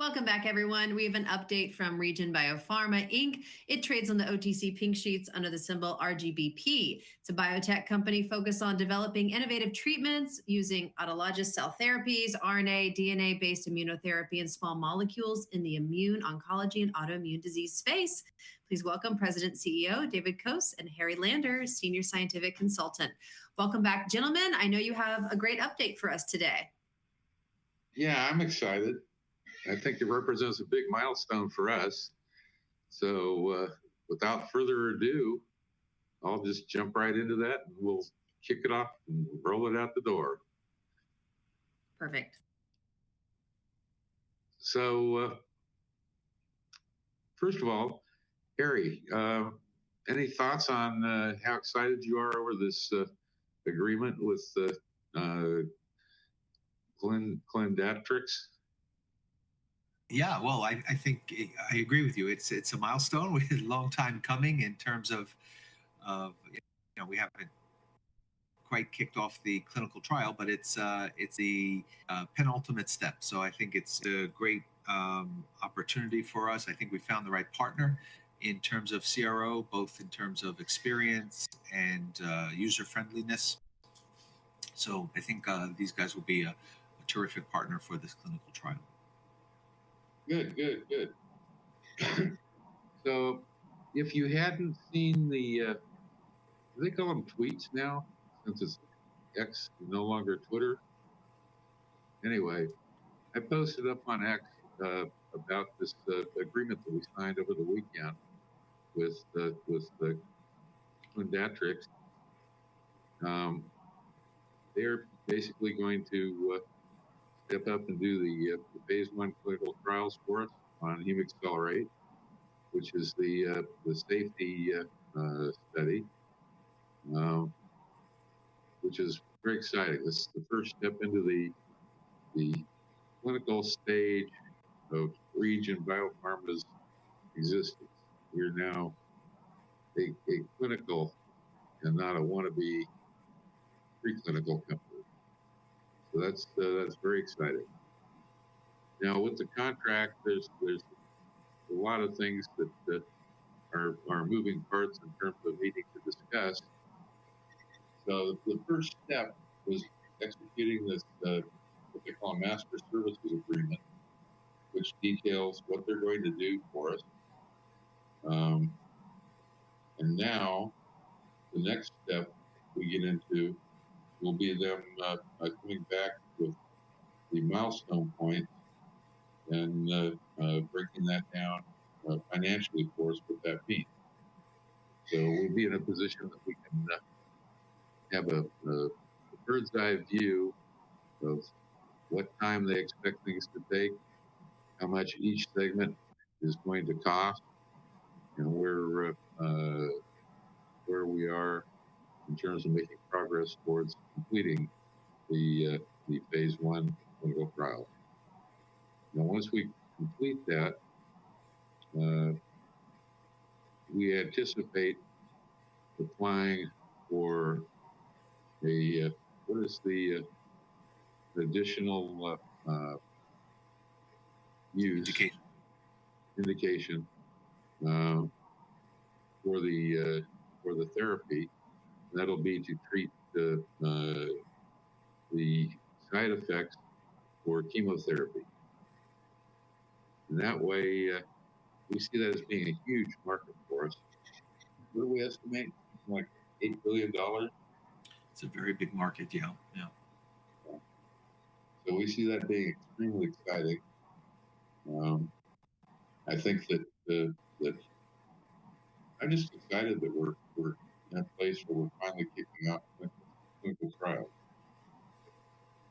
Welcome back, everyone. We have an update from Regen BioPharma Inc. It trades on the OTC Pink sheets under the symbol RGBP. It's a biotech company focused on developing innovative treatments using autologous cell therapies, RNA, DNA-based immunotherapy, and small molecules in the immune-oncology and autoimmune disease space. Please welcome President CEO David Koos and Harry Lander, Senior Scientific Consultant. Welcome back, gentlemen. I know you have a great update for us today. Yeah, I'm excited. I think it represents a big milestone for us. So without further ado, I'll just jump right into that and we'll kick it off and roll it out the door. Perfect. So first of all, Harry, any thoughts on how excited you are over this agreement with Clindatrix? Yeah, well, I think I agree with you. It's a milestone. We had a long time coming in terms of we haven't quite kicked off the clinical trial, but it's the penultimate step. So I think it's a great opportunity for us. I think we found the right partner in terms of CRO, both in terms of experience and user friendliness. So I think these guys will be a terrific partner for this clinical trial. Good. So if you hadn't seen the, do they call them tweets now? Since it's X, no longer Twitter. Anyway, I posted up on X about this agreement that we signed over the weekend with the Clindatrix. They're basically going to step up and do the phase 1 clinical trials for us on Heme Accelerate, which is the safety study, which is very exciting. This is the first step into the clinical stage of Regen BioPharma's existence. We're now a clinical and not a wannabe preclinical company. So that's very exciting. Now with the contract, there's a lot of things that are moving parts in terms of needing to discuss. So the first step was executing this what they call a master services agreement, which details what they're going to do for us. And now the next step we get into will be them coming back with the milestone point and breaking that down financially for us, what that means. So we'll be in a position that we can have a bird's eye view of what time they expect things to take, how much each segment is going to cost, and where we are in terms of making progress towards completing the phase 1 clinical trial. Now, once we complete that, we anticipate applying for a what is the additional use indication for the therapy. That'll be to treat the side effects for chemotherapy. And that way, we see that as being a huge market for us. What do we estimate? Like $8 billion? It's a very big market, yeah. So we see that being extremely exciting. I think that I'm just excited that we're in a place where we're finally kicking off clinical trials.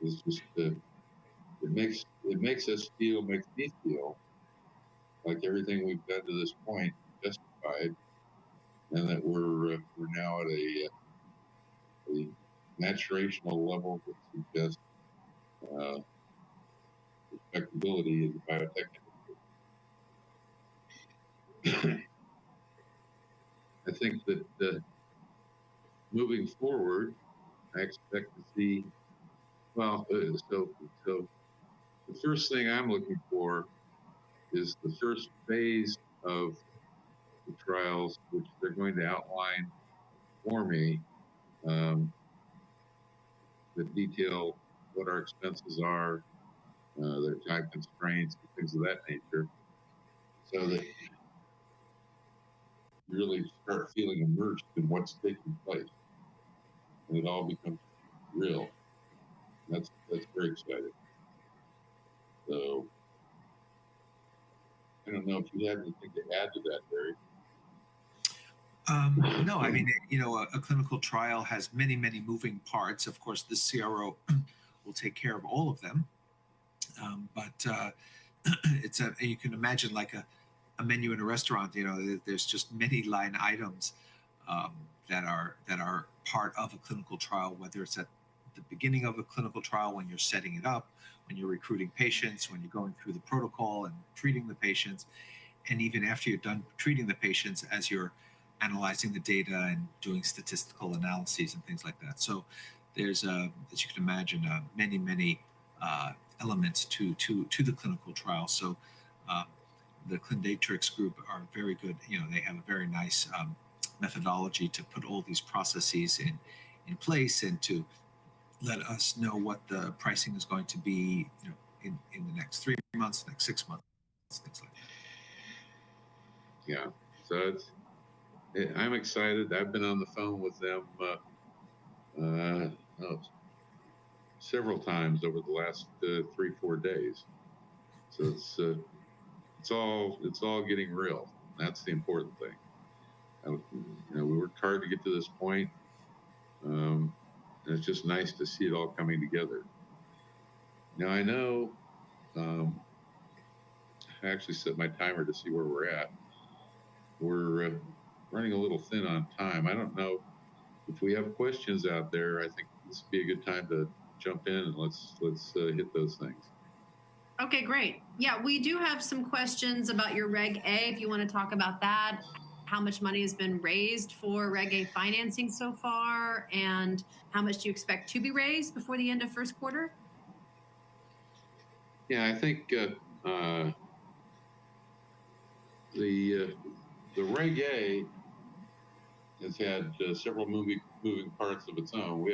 It's just it makes me feel like everything we've done to this point is justified, and that we're now at a maturational level that suggests respectability in the biotech industry. I think that moving forward, I expect to see, so the first thing I'm looking for is the first phase of the trials, which they're going to outline for me, that detail what our expenses are, their time constraints, and things of that nature, so that you really start feeling immersed in what's taking place, and it all becomes real. That's very exciting. So I don't know if you have anything to add to that, Barry. No, I mean, a clinical trial has many, many moving parts. Of course, the CRO will take care of all of them. But you can imagine like a menu in a restaurant. There's just many line items that are part of a clinical trial, whether it's at the beginning of a clinical trial when you're setting it up, when you're recruiting patients, when you're going through the protocol and treating the patients, and even after you're done treating the patients as you're analyzing the data and doing statistical analyses and things like that. So there's, as you can imagine, many elements to the clinical trial. So the Clindatrix group are very good. They have a very nice methodology to put all these processes in place and to let us know what the pricing is going to be, in the next 3 months, next 6 months, things like that. Yeah. So I'm excited. I've been on the phone with them several times over the last 3-4 days. So it's all getting real. That's the important thing. We worked hard to get to this point, and it's just nice to see it all coming together. Now I know. I actually set my timer to see where we're at. We're running a little thin on time. I don't know if we have questions out there. I think this would be a good time to jump in and let's hit those things. Okay, great. Yeah, we do have some questions about your Reg A, if you want to talk about that. How much money has been raised for Reg A financing so far, and how much do you expect to be raised before the end of first quarter? Yeah, I think the Reg A has had several moving parts of its own. We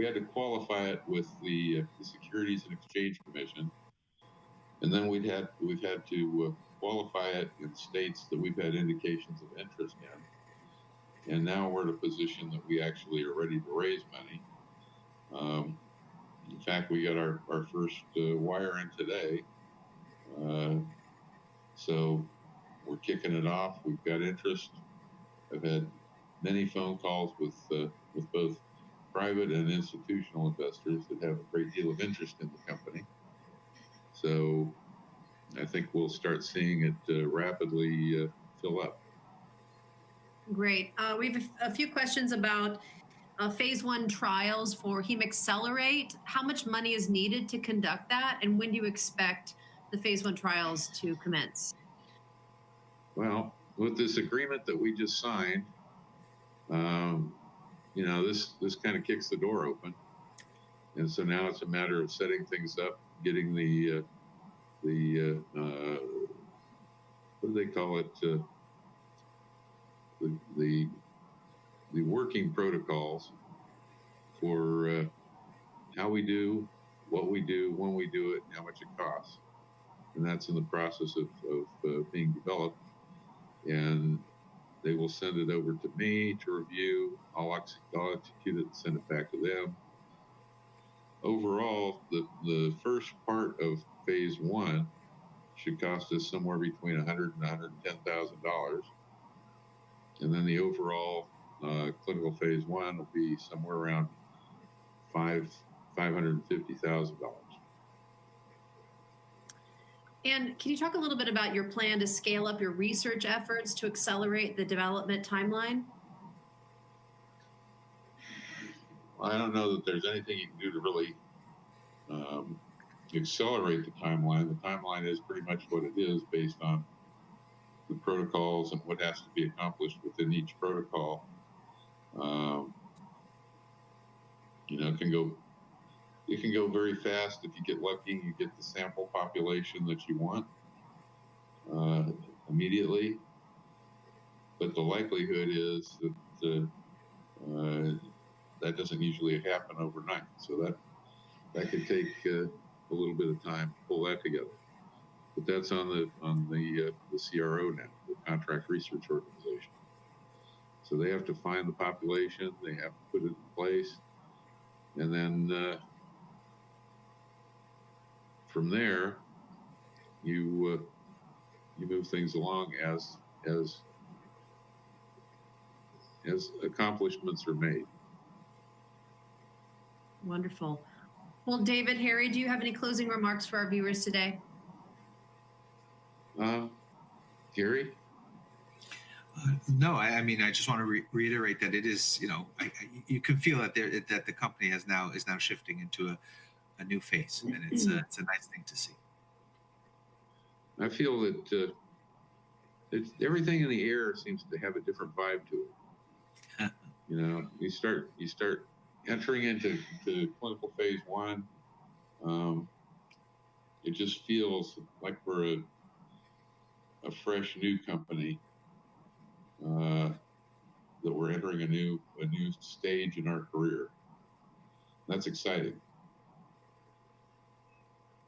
had to qualify it with the Securities and Exchange Commission, and then we've had to qualify it in states that we've had indications of interest in, and now we're in a position that we actually are ready to raise money. In fact, we got our first wire in today, so we're kicking it off. We've got interest. I've had many phone calls with both private and institutional investors that have a great deal of interest in the company. So I think we'll start seeing it rapidly fill up. Great. We have a few questions about phase 1 trials for Heme Accelerate. How much money is needed to conduct that, and when do you expect the phase 1 trials to commence? Well, with this agreement that we just signed, this kind of kicks the door open, and so now it's a matter of setting things up, getting the what do they call it? The working protocols for how we do, what we do, when we do it, and how much it costs, and that's in the process of being developed. And they will send it over to me to review. I'll execute it and send it back to them. Overall, the first part of phase 1 should cost us somewhere between $100,000 and $110,000, and then the overall clinical phase 1 will be somewhere around $550,000. And can you talk a little bit about your plan to scale up your research efforts to accelerate the development timeline? Well, I don't know that there's anything you can do to really accelerate the timeline. The timeline is pretty much what it is based on the protocols and what has to be accomplished within each protocol. It can go very fast if you get lucky. You get the sample population that you want. immediately, but the likelihood is that that doesn't usually happen overnight. So that could take a little bit of time to pull that together. But that's on the CRO now, the Contract Research Organization. So they have to find the population, they have to put it in place, and then from there, you move things along as accomplishments are made. Wonderful. Well, David, Harry, do you have any closing remarks for our viewers today? Gary? No, I mean, I just want to reiterate that it is, you can feel that that the company is now shifting into a new phase, and it's a nice thing to see. I feel that everything in the air seems to have a different vibe to it. You start entering into clinical phase 1. It just feels like we're a fresh new company, that we're entering a new stage in our career. That's exciting.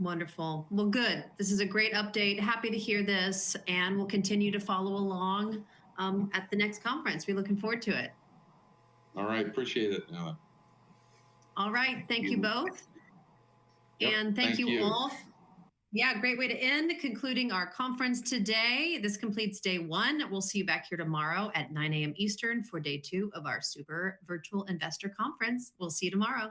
Wonderful. Well, good. This is a great update. Happy to hear this, and we'll continue to follow along at the next conference. We're looking forward to it. All right. Appreciate it, Ella. All right. Thank you both. Yep, and thank you all. Yeah, great way to end, concluding our conference today. This completes day 1. We'll see you back here tomorrow at 9 a.m. Eastern for day 2 of our Super Virtual Investor Conference. We'll see you tomorrow.